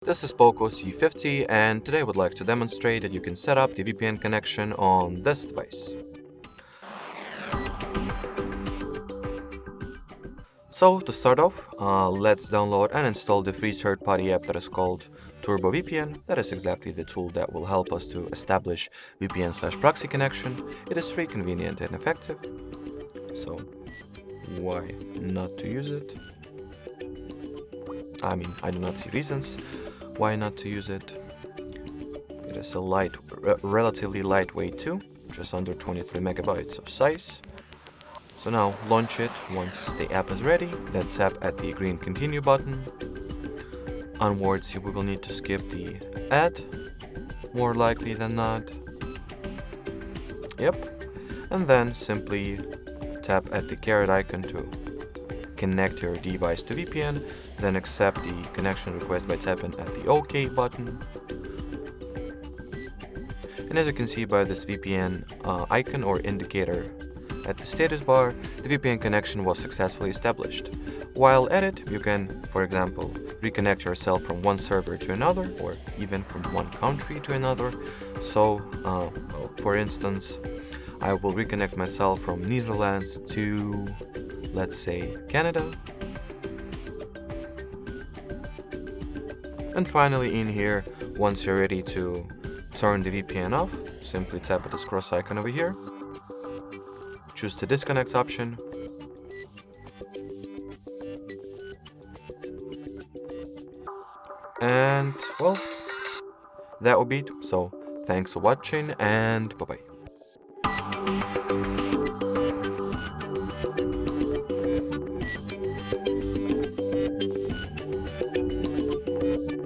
This is POCO C50, and today I would like to demonstrate that you can set up the VPN connection on this device. So to start off, let's download and install the free third-party app that is called Turbo VPN. That is exactly the tool that will help us to establish VPN/proxy connection. It is free, convenient, and effective. So why not to use it? I mean, I do not see reasons why not to use it. It is a relatively lightweight too, just under 23 megabytes of size. So now launch it once the app is ready, then tap at the green continue button. Onwards you will need to skip the ad, more likely than not. Yep. And then simply tap at the caret icon to connect your device to VPN, then accept the connection request by tapping at the OK button. And as you can see by this VPN icon or indicator at the status bar, the VPN connection was successfully established. While at it, you can, for example, reconnect yourself from one server to another, or even from one country to another. So, for instance, I will reconnect myself from Netherlands to, let's say, Canada. And finally in here, once you're ready to turn the VPN off, simply tap at this cross icon over here. Choose the disconnect option. And, well, that would be it. So, thanks for watching and bye-bye.